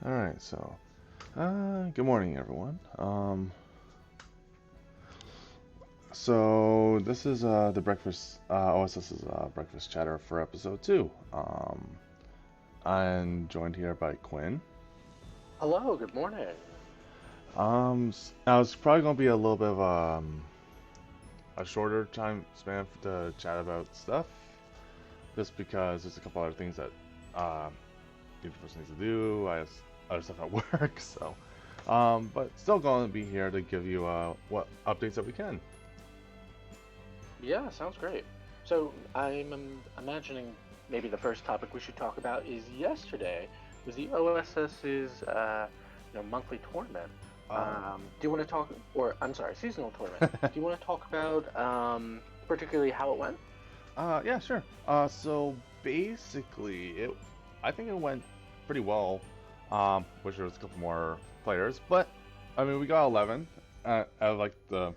All right, so good morning, everyone. So this is the breakfast OSS's breakfast chatter for episode 2. I'm joined here by Quinn. Hello, good morning. Now it's probably gonna be a little bit of a shorter time span to chat about stuff, just because there's a couple other things that each person needs to do. I have other stuff at work, so. But still going to be here to give you what updates that we can. Yeah, sounds great. So I'm imagining maybe the first topic we should talk about is yesterday was the OSS's monthly tournament. Do you want to talk, or I'm sorry, seasonal tournament? Do you want to talk about particularly how it went? Yeah, sure. So basically, I think it went pretty well. Wish there was a couple more players, but I mean, we got 11 out of like the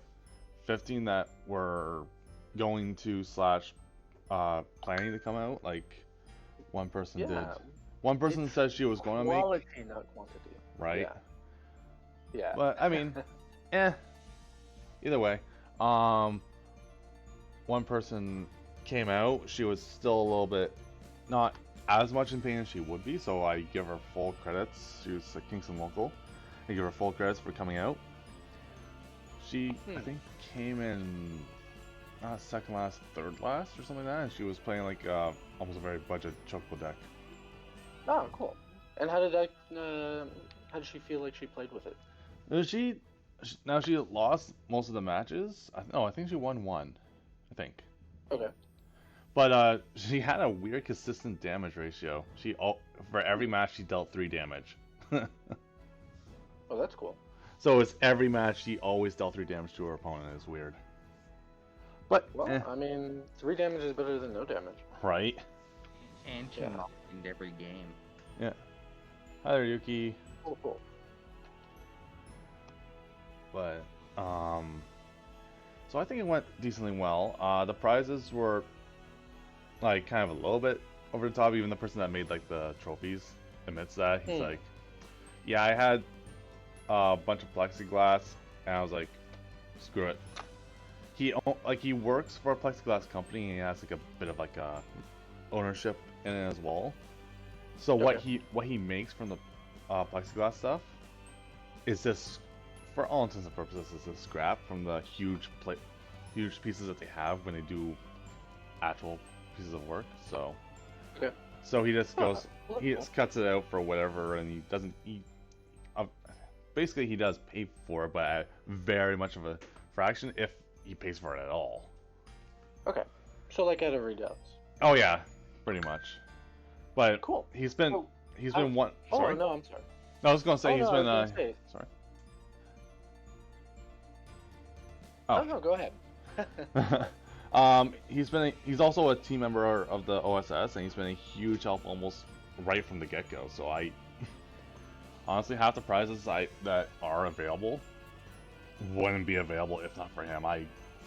15 that were going to slash planning to come out. Like one person did. Yeah, One person it's said she was going to make, quality, not quantity. right? Yeah, yeah. But I mean, eh. Either way, um, one person came out. She was still a little bit not as much in pain as she would be, so I give her full credits. She was a Kingston local. I give her full credits for coming out. She, I think, came in not second last, third last, or something like that, and she was playing like almost a very budget chocobo deck. Oh, cool. And how did that? How did she feel like she played with it? She now she lost most of the matches. No, I think she won one. I think. Okay. But she had a weird consistent damage ratio. For every match she dealt 3 damage. Oh, that's cool. So it's every match she always dealt 3 damage to her opponent. It's weird. But Well, I mean, 3 damage is better than no damage. right? And she Yeah. in every game. Yeah. Hi there, Yuki. Cool, cool. But so I think it went decently well. The prizes were like kind of a little bit over the top. Even the person that made like the trophies admits that. He's like, yeah, I had a bunch of plexiglass, and I was like, screw it. He works for a plexiglass company, and he has like a bit of like a ownership in it as well. So what he makes from the plexiglass stuff is just, for all intents and purposes, is a scrap from the huge pieces that they have when they do actual pieces of work. So Okay. so he just goes, Well, he that's just cuts it out for whatever, and he doesn't. Uh, Basically, he does pay for it, but at very much of a fraction, if he pays for it at all. Okay. So like at a Redoubts. Oh yeah, pretty much. But Cool. he's been So, he's I- been one. Oh Sorry, no, I'm sorry. no, I was gonna say Oh he's no, I been. was gonna say. Sorry. Oh Oh. no, go ahead. He's also a team member of the OSS, and he's been a huge help almost right from the get-go. So I honestly, half the prizes that are available wouldn't be available if not for him. I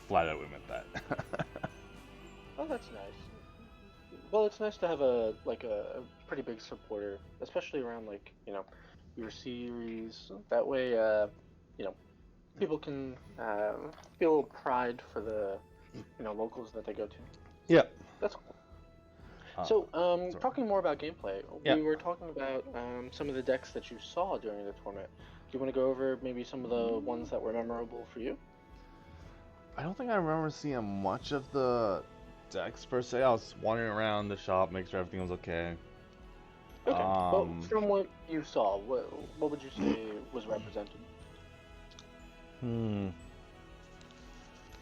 flat out admit that. Oh, that's nice. Well, it's nice to have a pretty big supporter, especially around your series. That way, you know, people can feel a little pride for the locals that they go to. Yeah. That's cool. Uh, So, sorry. talking more about gameplay, Yeah. we were talking about some of the decks that you saw during the tournament. Do you want to go over maybe some of the ones that were memorable for you? I don't think I remember seeing much of the decks per se. I was wandering around the shop, make sure everything was okay. Okay. Well, Um, from what you saw, what would you say was represented? Hmm.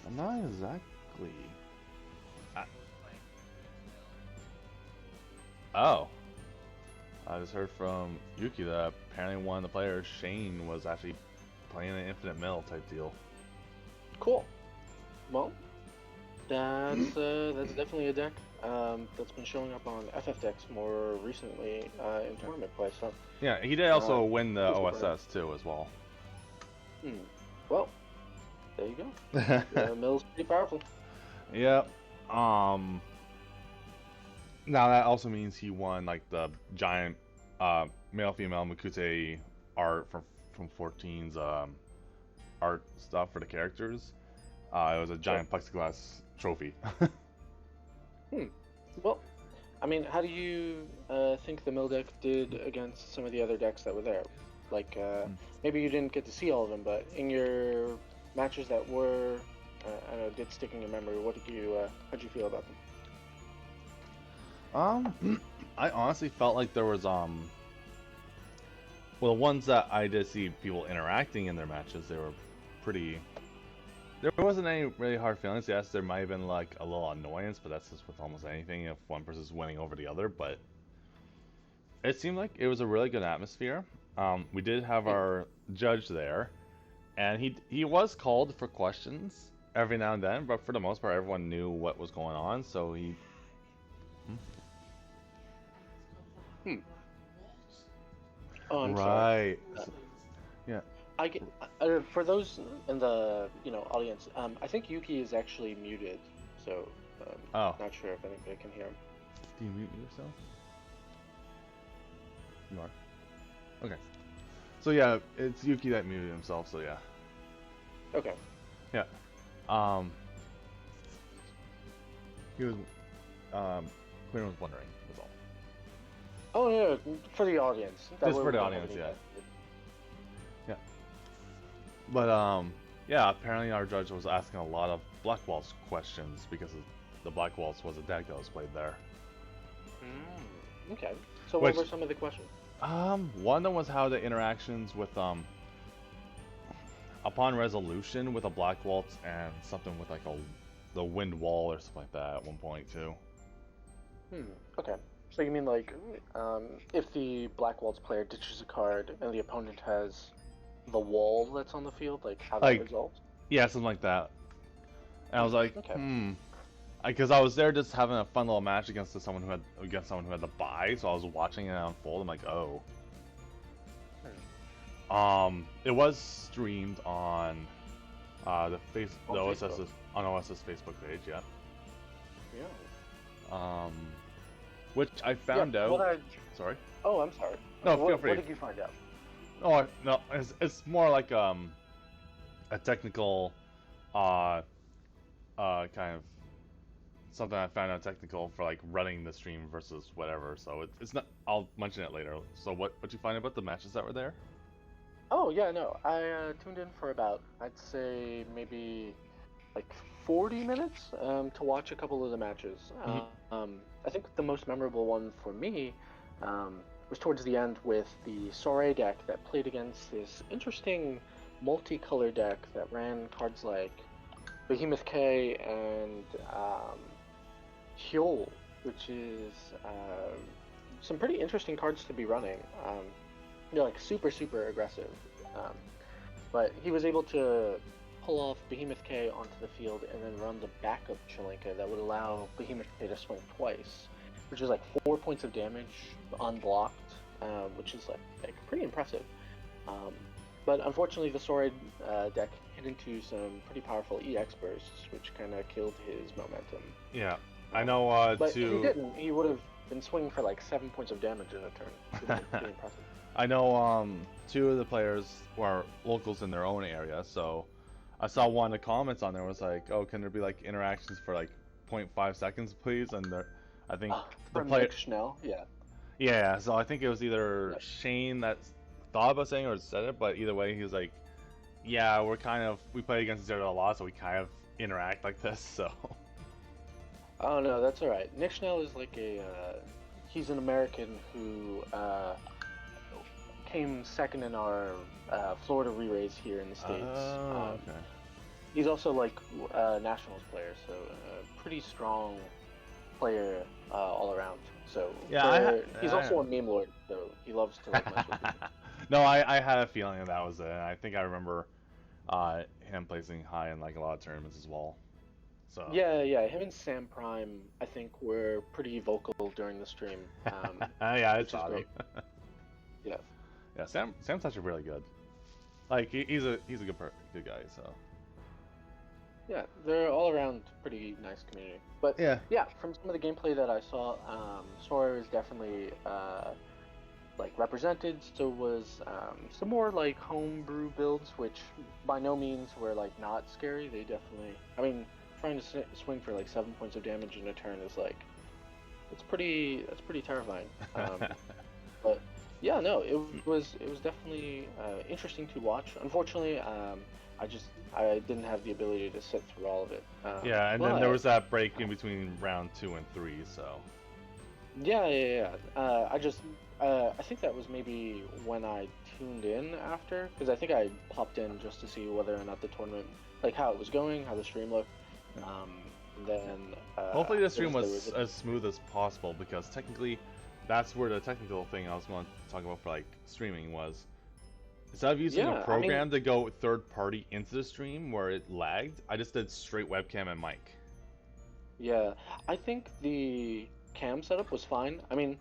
I'm not exactly. I... Oh. I just heard from Yuki that apparently one of the players, Shane, was actually playing an infinite mill type deal. Cool. Well, that's definitely a deck that's been showing up on FF decks more recently in tournament play. So, Yeah, he did also Uh, win the cool for him. OSS too as well. Well, there you go. The mill's pretty powerful. Yep. Now that also means he won like the giant male female Makute art from 14's art stuff for the characters. It was a giant plexiglass trophy. Hmm. Well, I mean, how do you think the mill deck did against some of the other decks that were there? Like, maybe you didn't get to see all of them, but in your matches that were, I don't know, did stick in your memory, how'd you feel about them? I honestly felt like there was well, the ones that I did see people interacting in their matches, they were pretty. There wasn't any really hard feelings. Yes, there might have been like a little annoyance, but that's just with almost anything if one person's winning over the other. But it seemed like it was a really good atmosphere. We did have our judge there, and he was called for questions every now and then, but for the most part, everyone knew what was going on, so he. Oh, I'm Right. sorry. Yeah. I get, for those in the audience, I think Yuki is actually muted, so Oh. not sure if anybody can hear him. Do you mute yourself? You are. Okay. So yeah, it's Yuki that muted himself. So yeah. Okay. Yeah. He was. Quinn was wondering. Was all. Oh yeah, for the audience. Just for the audience, yeah. Yeah. But yeah. Apparently, our judge was asking a lot of Black Waltz questions because the Black Waltz was a deck that was played there. Okay. So what were some of the questions? One of them was how the interactions with upon resolution with a Black Waltz and something with like the wind wall or something like that at one point too. Okay. So you mean like if the Black Waltz player ditches a card and the opponent has the wall that's on the field, like how that resolves? Yeah, something like that. And I was like, okay. Because I was there just having a fun little match against someone who had the bye, so I was watching it unfold. I'm like, oh. It was streamed on the OSS on OSS Facebook page, yeah. Yeah. Which I found out. Sorry. Oh, I'm sorry. No, feel free. What did you find out? Oh no, it's more like a technical, kind of something I found out technical for like running the stream versus whatever. So it's not. I'll mention it later. So what you find about the matches that were there? Oh yeah, no. I tuned in for about I'd say maybe like 40 minutes to watch a couple of the matches. I think the most memorable one for me was towards the end with the Soiree deck that played against this interesting multicolor deck that ran cards like Behemoth K and Hyol, which is some pretty interesting cards to be running. They're like super aggressive. But he was able to pull off Behemoth K onto the field and then run the backup Chilinka that would allow Behemoth K to swing twice, which is like 4 points of damage unblocked, which is like pretty impressive. But unfortunately, the Soiree deck hit into some pretty powerful EX bursts, which kind of killed his momentum. Yeah, I know. But if he didn't, he would have been swinging for like 7 points of damage in a turn. Pretty impressive. I know. Two of the players were locals in their own area, so I saw one of the comments on there was like, "Oh, can there be like interactions for like 0.5 seconds, please?" And I think the player Schnell, yeah. Yeah, so I think it was either Shane that thought about saying or said it, but either way, he was like, "Yeah, we play against each other a lot, so we kind of interact like this." So. Oh no, that's all right. Nick Schnell is like he's an American who came second in our Florida re-raise here in the States. Okay. He's also like a Nationals player, so pretty strong player all around. So he's also a meme lord, so he loves to like mess with people. No, I had a feeling that was it. I think I remember him placing high in like a lot of tournaments as well. So yeah, him and Sam Prime, I think, were pretty vocal during the stream. Yeah, it's great. Yeah, Sam's actually really good. Like he's a good guy. So yeah, they're all around pretty nice community. But yeah, from some of the gameplay that I saw, Sora is definitely like represented. So was some more like homebrew builds, which by no means were like not scary. They definitely, I mean, trying to swing for like 7 points of damage in a turn is like that's pretty terrifying. But yeah, no, it was definitely interesting to watch. Unfortunately, I didn't have the ability to sit through all of it. Yeah, and then there was that break in between round 2 and 3, so. Yeah. I think that was maybe when I tuned in after, because I think I popped in just to see whether or not the tournament, like how it was going, how the stream looked. Then Hopefully the stream was as smooth as possible, because technically, that's where the technical thing I was going to talk about for like streaming was, instead of using a program to go third party into the stream where it lagged, I just did straight webcam and mic. Yeah, I think the cam setup was fine. I mean,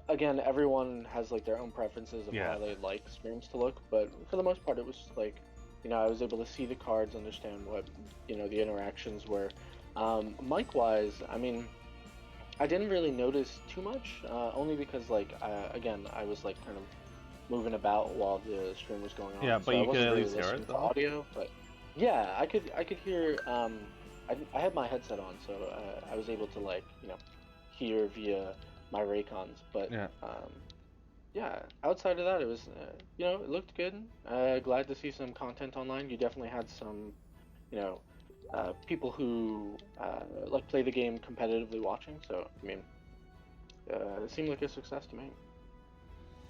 again, everyone has like their own preferences of how they like streams to look, but for the most part, it was like, I was able to see the cards, understand what, the interactions were. Mic-wise, I mean, I didn't really notice too much, only because like, again, I was like kind of moving about while the stream was going on. Yeah, but so you could at least hear it though. Audio, but yeah, I could hear. I had my headset on, so I was able to like hear via my Raycons. But yeah, outside of that, it was it looked good. Glad to see some content online. You definitely had some people who like play the game competitively watching. So I mean, it seemed like a success to me.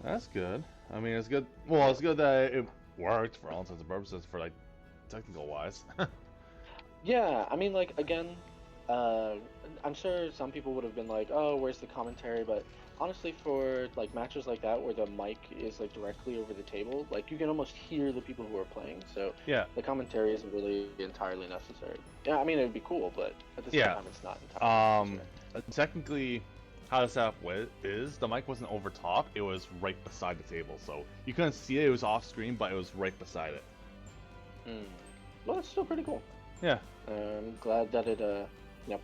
That's good. I mean, it's good. Well, it's good that it worked for all intents and purposes for like technical wise. Yeah, I mean, like again, I'm sure some people would have been like, "Oh, where's the commentary?" But honestly, for like matches like that where the mic is like directly over the table, like you can almost hear the people who are playing. So yeah, the commentary isn't really entirely necessary. Yeah, I mean it'd be cool, but at the same time, it's not entirely necessary. Technically, how the setup is the mic wasn't over top; it was right beside the table, so you couldn't see it. It was off screen, but it was right beside it. Well, it's still pretty cool. Yeah. I'm glad that it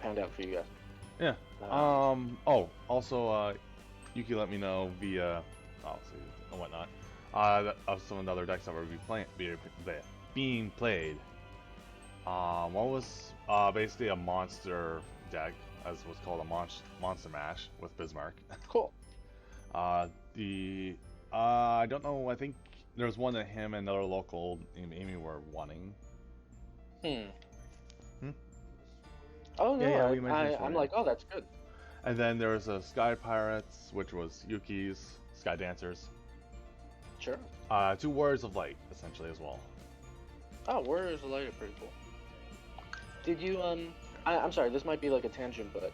panned out for you guys. Yeah. Oh, also, Yuki let me know via and whatnot of some of the other decks that were being played. One was basically a monster deck, as was called a monster mash with Bismarck. Cool. I don't know. I think there was one that him and another local named Amy were wanting. Oh no, yeah, I'm like, oh, that's good. And then there was a Sky Pirates, which was Yuki's Sky Dancers. Sure. 2 Warriors of Light, essentially, as well. Oh, Warriors of Light are pretty cool. Did you I'm sorry, this might be like a tangent, but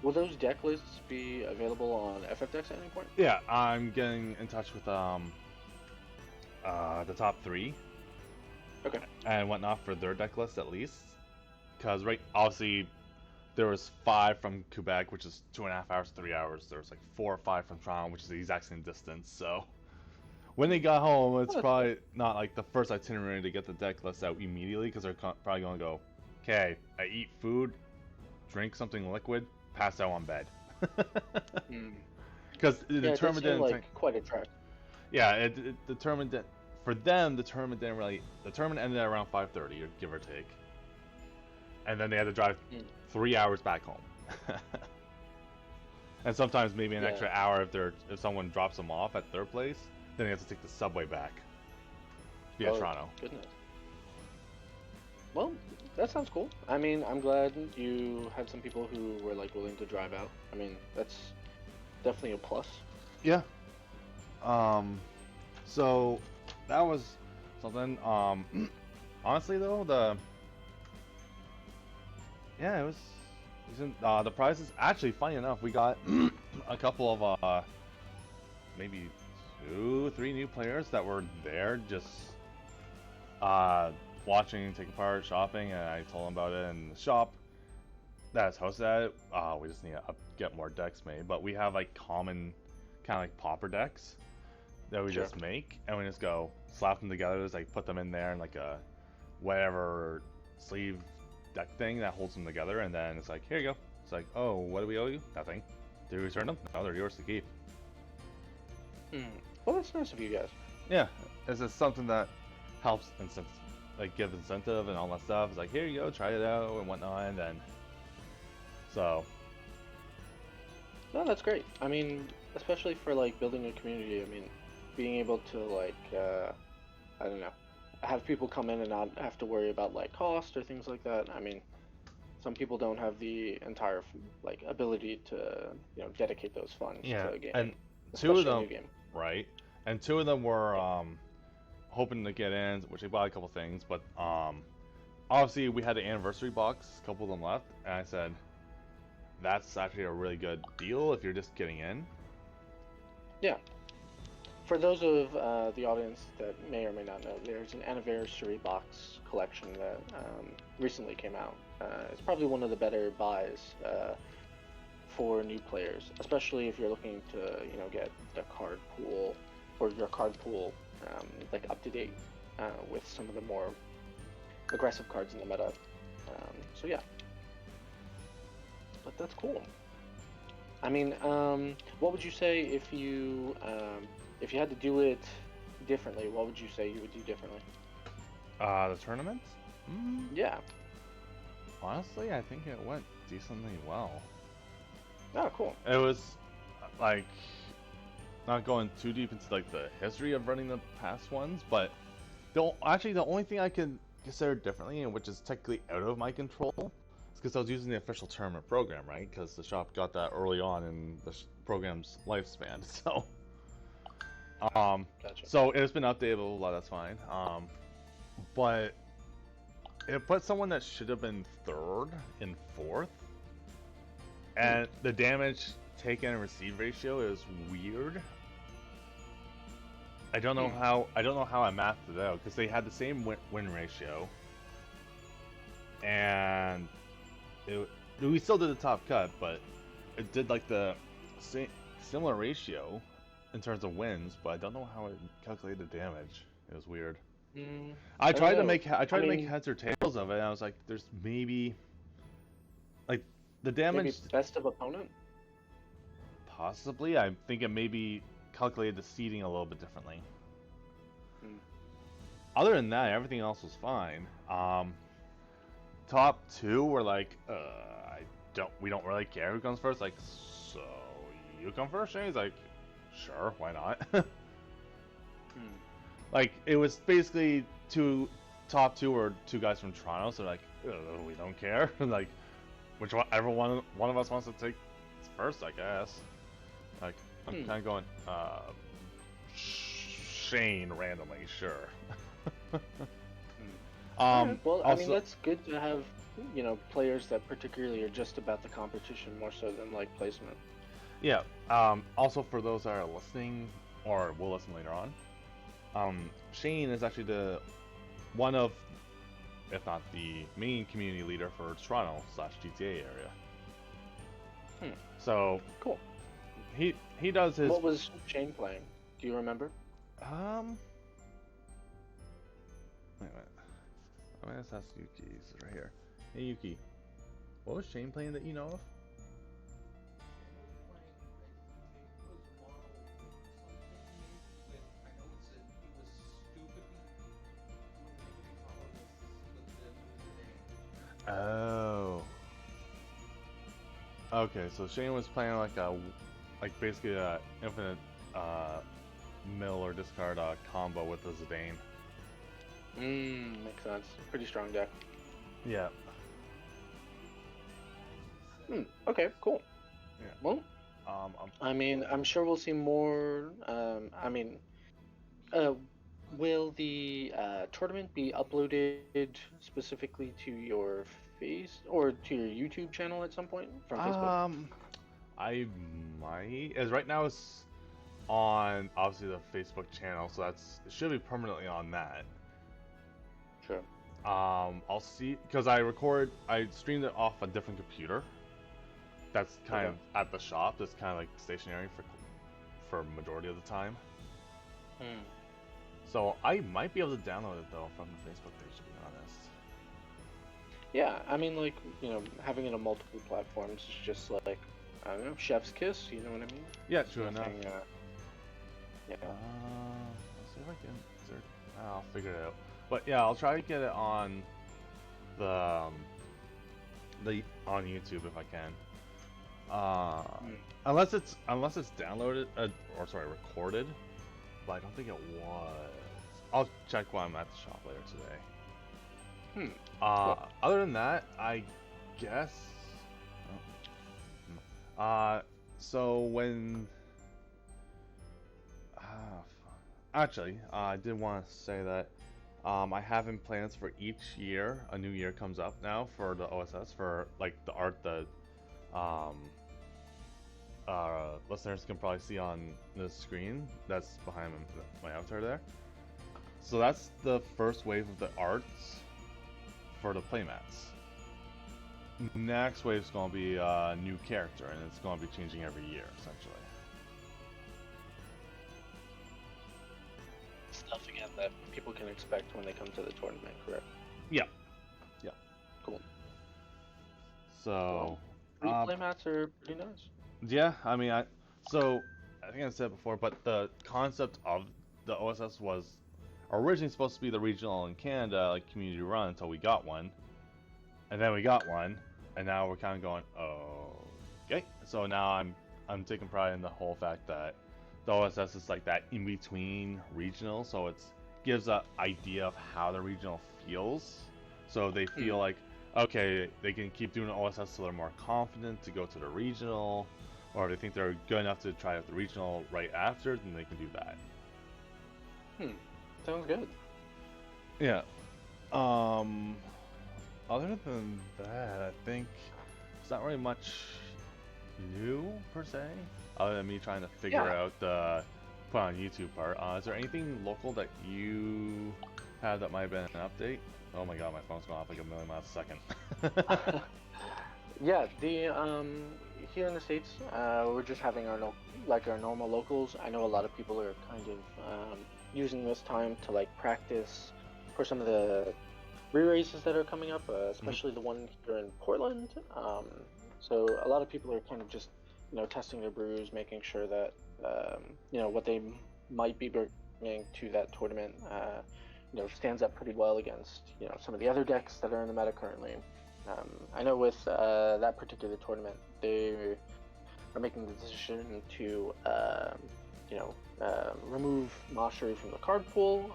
will those deck lists be available on FFdex at any point? Yeah, I'm getting in touch with the top 3. Okay. And whatnot for their deck list at least. Because, obviously, there was 5 from Quebec, which is 2.5 hours, 3 hours. There was like 4 or 5 from Toronto, which is the exact same distance. So, when they got home, it's probably not like the first itinerary to get the deck list out immediately, because they're probably going to go, okay, I eat food, drink something liquid, pass out on bed. Because the tournament didn't like quite a trek. Yeah, it determined that for them, the tournament didn't really. The tournament ended at around 5:30, give or take. And then they had to drive 3 hours back home. And sometimes maybe an extra hour if someone drops them off at their place, then they have to take the subway back via Toronto. Goodness. Well, that sounds cool. I mean, I'm glad you had some people who were like willing to drive out. I mean, that's definitely a plus. Yeah. So that was something. Honestly though, it was the prizes. Actually, funny enough, we got a couple of maybe 2, 3 new players that were there just watching, taking part, shopping, and I told them about it in the shop that's hosted at it. We just need to get more decks made, but we have like common kind of like popper decks that we just make, and we just go slap them together, just like put them in there in like a whatever sleeve deck thing that holds them together, and then it's like, here you go. It's like, oh, what do we owe you? Nothing. Do we return them? No, they're yours to keep. Hmm. Well, that's nice of you guys. Yeah, it's just something that helps give incentive and all that stuff. It's like, here you go, try it out and whatnot, and then so No, that's great. I mean, especially for like building a community. I mean, being able to like, I don't know, have people come in and not have to worry about like cost or things like that. I mean, some people don't have the entire like ability to dedicate those funds yeah, to a game, and two of especially a them, new game. right? And two of them were hoping to get in, which they bought a couple things, but obviously we had the anniversary box, a couple of them left, and I said that's actually a really good deal if you're just getting in. Yeah. For those of the audience that may or may not know, there's an anniversary box collection that recently came out. It's probably one of the better buys for new players, especially if you're looking to, get the card pool or your card pool like up to date with some of the more aggressive cards in the meta. So yeah, but that's cool. I mean, what would you say if you had to do it differently? What would you say you would do differently? The tournament? Yeah. Honestly, I think it went decently well. Oh, cool. It was like not going too deep into like the history of running the past ones, but actually the only thing I can consider differently, and which is technically out of my control, is because I was using the official tournament program, right? Because the shop got that early on in the program's lifespan, so. Gotcha. So it has been updated, blah, blah, blah, that's fine. But it put someone that should have been third in fourth, and the damage taken and received ratio is weird. I don't know how I mapped it out because they had the same win ratio, and we still did the top cut, but it did like the similar ratio in terms of wins, but I don't know how it calculated damage. It was weird. I tried to make heads or tails of it, and I was like, there's maybe like the damage. Maybe best of opponent. Possibly, I think it maybe calculated the seeding a little bit differently. Other than that, everything else was fine. Top two were like, we don't really care who comes first. Like, so you come first? And he's like, sure, why not? Like, it was basically top two were two guys from Toronto, so like, we don't care. Like, whichever one of us wants to take first, I guess. Like, I'm kind of going, Shane randomly, sure. Well, I mean, that's good to have, players that particularly are just about the competition more so than like placement. Yeah. Also, for those that are listening or will listen later on, Shane is actually one of, if not the main community leader for Toronto/GTA area. So cool. He does his. What was Shane playing? Do you remember? Wait a minute. I'm gonna ask Yuki. He's right here. Hey Yuki, what was Shane playing that you know of? Oh. Okay, so Shane was playing like basically a infinite mill or discard combo with the Zidane. Makes sense. Pretty strong deck. Yeah. Okay, cool. Yeah. Well, I mean, I'm sure we'll see more. Will the tournament be uploaded specifically to your face or to your YouTube channel at some point from Facebook? I might. As right now it's on obviously the Facebook channel, so it should be permanently on that. Sure. I'll see because I streamed it off a different computer. That's kind of at the shop. That's kind of like stationary for majority of the time. So I might be able to download it though from the Facebook page, to be honest. Yeah, I mean, like, having it on multiple platforms is just like, I don't know, chef's kiss, you know what I mean? Yeah, true enough. Yeah. Let's see if I can. I'll figure it out. But yeah, I'll try to get it on the on YouTube if I can. Mm. Unless it's downloaded or sorry recorded, but I don't think it was. I'll check while I'm at the shop later today. Cool. Other than that, I guess. So when. Actually, I did want to say that I have in plans for each year. A new year comes up now for the OSS for like the art that um, listeners can probably see on the screen that's behind my avatar there. So that's the first wave of the arts for the playmats. Next wave is going to be a new character, and it's going to be changing every year, essentially. Stuff again that people can expect when they come to the tournament, correct? Yeah. Yeah. Cool. So. Well, playmats are pretty nice. Yeah, I mean, I think I said it before, but the concept of the OSS was originally supposed to be the regional in Canada, like community run, until we got one, and then we got one, and now we're kind of going, oh, okay. So now I'm taking pride in the whole fact that the OSS is like that in between regional, so it gives an idea of how the regional feels, so they feel like okay, they can keep doing the OSS so they're more confident to go to the regional, or if they think they're good enough to try out the regional right after, then they can do that. Sounds good. Yeah. Other than that, I think it's not really much new per se, other than me trying to figure out the put on YouTube part. Is there anything local that you have that might have been an update? Oh my god, my phone's going off like a million miles a second. Yeah, the here in the States, we're just having our our normal locals. I know a lot of people are kind of using this time to like practice for some of the re-races that are coming up, especially the one here in Portland. So a lot of people are kind of just testing their brews, making sure that what they might be bringing to that tournament stands up pretty well against some of the other decks that are in the meta currently. I know with that particular tournament, they are making the decision to remove Mashru from the card pool.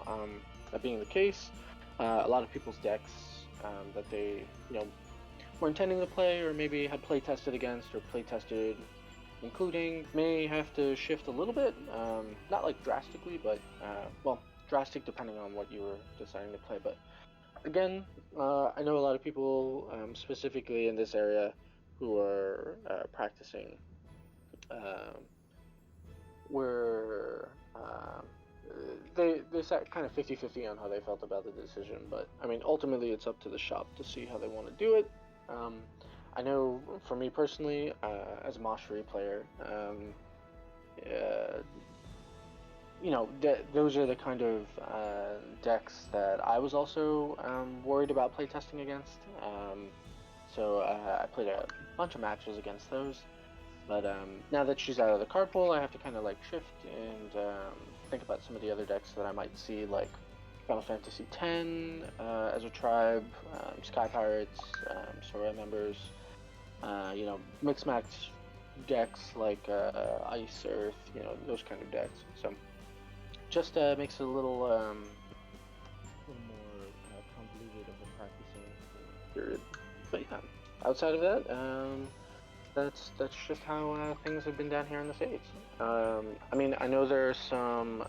That being the case, a lot of people's decks that they were intending to play or maybe had play tested against or play tested including may have to shift a little bit, not like drastically, but well, drastic depending on what you were deciding to play. But again, I know a lot of people, specifically in this area, who are practicing, were they sat kind of 50-50 on how they felt about the decision. But I mean, ultimately, it's up to the shop to see how they want to do it. I know for me personally, as a Moshri player, those are the kind of decks that I was also worried about playtesting against. So I played a bunch of matches against those. But now that she's out of the card pool, I have to kind of like shift and think about some of the other decks that I might see, like Final Fantasy X as a tribe, Sky Pirates, Sora members, mix match decks like Ice, Earth, those kind of decks. So just makes it a little more convoluted of a practicing period. But yeah, outside of that, that's just how things have been down here in the States. I mean, I know there are some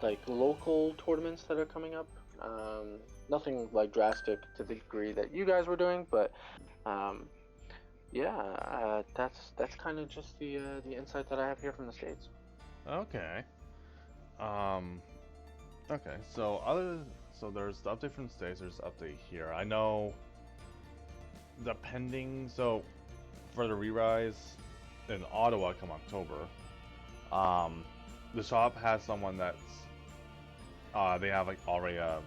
like local tournaments that are coming up. Nothing like drastic to the degree that you guys were doing, but yeah, that's kind of just the insight that I have here from the States. Okay. Okay. So there's the update from the States. There's the update here. I know. So for the re-rise in Ottawa come October, the shop has someone that's they have like already a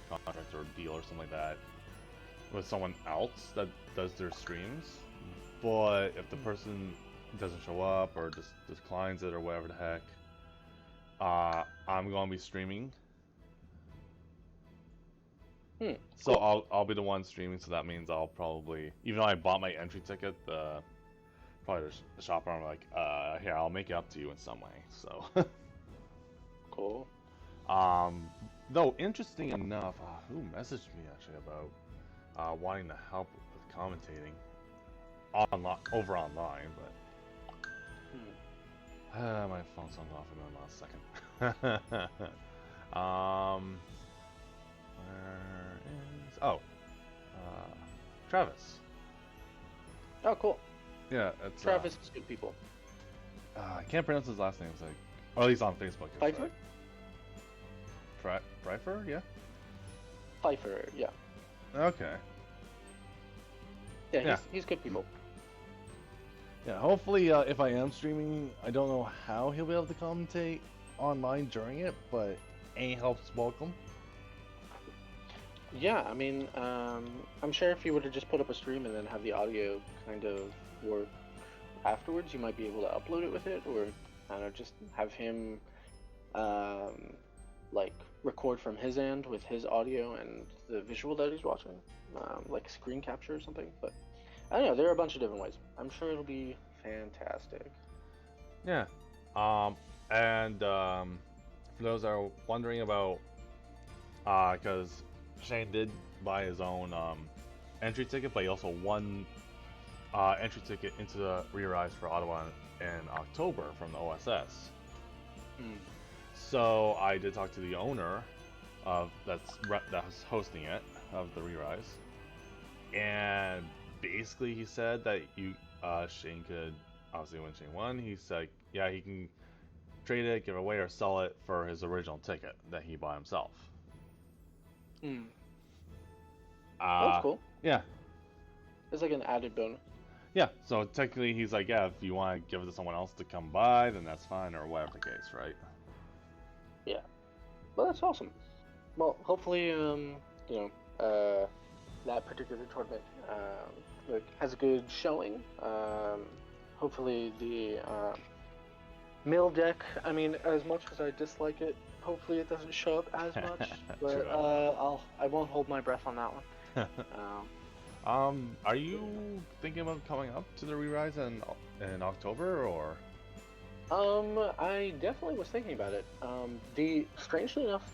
contract or deal or something like that with someone else that does their streams. But if the person doesn't show up or just declines it or whatever the heck, I'm gonna be streaming, so Cool. I'll be the one streaming. So that means I'll probably, even though I bought my entry ticket, probably the shopper, I'm like, here, I'll make it up to you in some way. So, Cool. though interesting enough, who messaged me actually about wanting to help with commentating over online, but my phone's hung off in the last second. Where is Travis? Oh, cool. Yeah, it's Travis is good people. I can't pronounce his last name. It's like, or at least on Facebook. Pfeiffer? Pfeiffer, yeah. Pfeiffer, yeah. Okay. Yeah, Yeah. he's good people. Yeah, hopefully, if I am streaming, I don't know how he'll be able to commentate online during it, but any help's welcome. Yeah, I mean, I'm sure if you were to just put up a stream and then have the audio kind of work afterwards, you might be able to upload it with it, or I don't know, just have him like record from his end with his audio and the visual that he's watching, like screen capture or something. But I don't know, there are a bunch of different ways. I'm sure it'll be fantastic. Yeah. And for those that are wondering about, because Shane did buy his own entry ticket, but he also won entry ticket into the Re-Rise for Ottawa in October from the OSS. So I did talk to the owner of that's hosting it, of the Re-Rise, and basically he said that Shane could, obviously when Shane won, he said yeah, he can trade it, give it away, or sell it for his original ticket that he bought himself. That's cool. Yeah. It's like an added bonus. Yeah, so technically he's like, yeah, if you want to give it to someone else to come by, then that's fine, or whatever the case, right? Yeah. Well, that's awesome. Well, hopefully, that particular tournament has a good showing. Hopefully the mill deck, I mean, as much as I dislike it, hopefully it doesn't show up as much. But I won't hold my breath on that one. Are you thinking about coming up to the Re-Rise in October, or? I definitely was thinking about it. Strangely enough,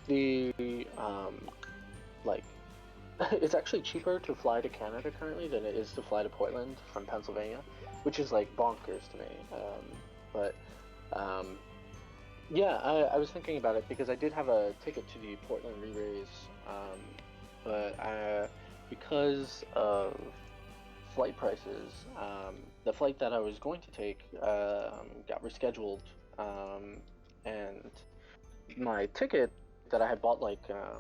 like, it's actually cheaper to fly to Canada currently than it is to fly to Portland from Pennsylvania, which is like bonkers to me. Yeah, I was thinking about it because I did have a ticket to the Portland Re-Raise, but because of flight prices, the flight that I was going to take got rescheduled, and my ticket that I had bought like a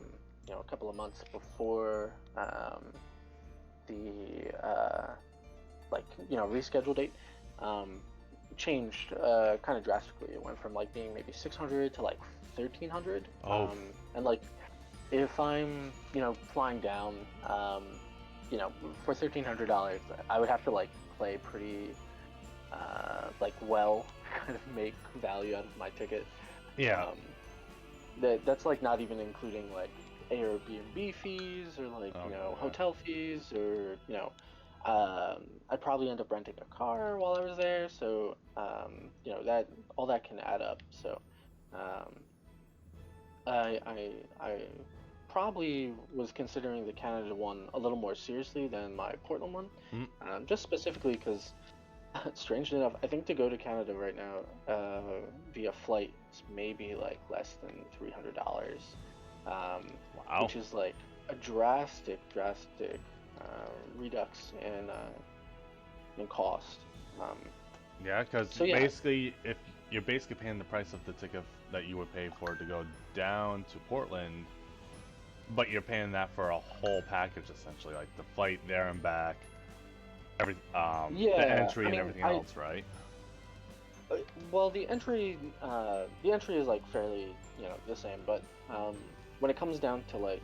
couple of months before the rescheduled date changed kind of drastically. It went from like being maybe 600 to like 1300. Oh. And like if I'm flying down for $1,300, I would have to like play pretty well, kind of make value out of my ticket. Yeah. That's like not even including like Airbnb fees or like hotel fees, or I'd probably end up renting a car while I was there, so that all that can add up. So I probably was considering the Canada one a little more seriously than my Portland one, just specifically because, strangely enough, I think to go to Canada right now via flight is maybe like less than $300, Wow. which is like a drastic redux in cost. Yeah, because basically, if you're basically paying the price of the ticket that you would pay for to go down to Portland, but you're paying that for a whole package essentially, like the flight there and back, the entry and everything else, right? Well, the entry is like fairly the same, but when it comes down to like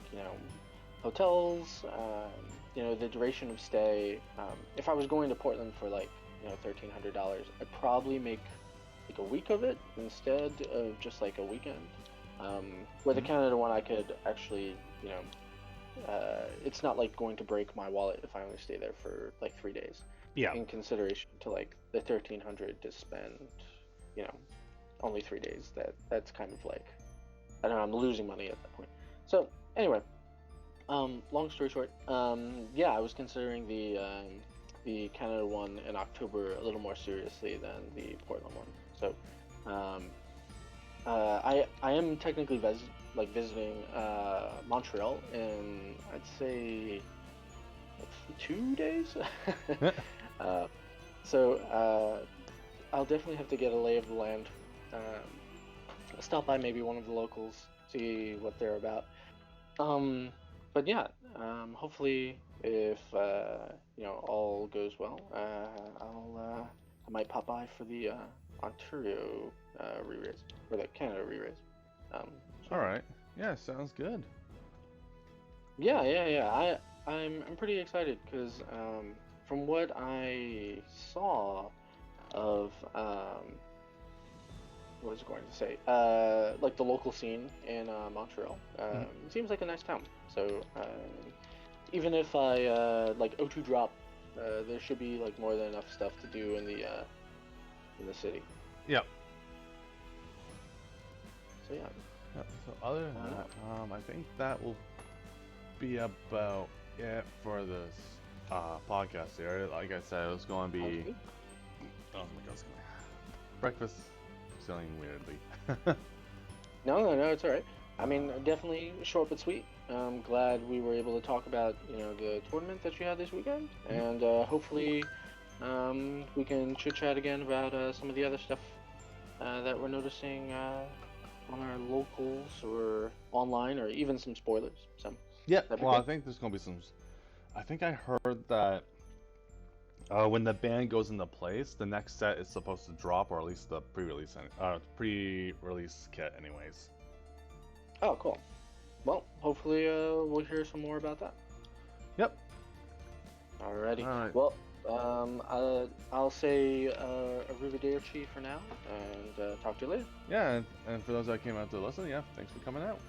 hotels, the duration of stay, if I was going to Portland for like $1,300, I'd probably make like a week of it instead of just like a weekend. Where the Canada one I could actually, it's not like going to break my wallet if I only stay there for like 3 days. Yeah. In consideration to like the 1,300 to spend, only 3 days. That's kind of like, I don't know, I'm losing money at that point. So anyway, long story short, yeah, I was considering the Canada one in October a little more seriously than the Portland one. So, I am technically visiting Montreal in, I'd say, 2 days. So I'll definitely have to get a lay of the land. Stop by maybe one of the locals, see what they're about. But yeah, hopefully if all goes well, I might pop by for the Ontario re-raise or the Canada re-raise. All right. Yeah, sounds good. Yeah. I'm pretty excited because from what I saw of what was I going to say? Like the local scene in Montreal. It seems like a nice town. So even if I like O2 drop, there should be like more than enough stuff to do in the city. Yep. So yeah. Yep. So other than that, I think that will be about it for this podcast here. Like I said, it was going to be. Oh my God, breakfast selling weirdly. No, it's all right. I mean, definitely short but sweet. I'm glad we were able to talk about the tournament that you had this weekend, and hopefully we can chit chat again about some of the other stuff that we're noticing on our locals or online, or even some spoilers. So Yeah. that'd be Well, I cool. think there's gonna be some. I think I heard that when the band goes into place, the next set is supposed to drop, or at least the pre-release kit, anyways. Oh, cool. Well, hopefully we'll hear some more about that. Yep. Alrighty. All right. Well, I'll say arrivederci for now, and talk to you later. Yeah, and for those that came out to listen, yeah, thanks for coming out.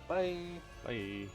Bye. Bye.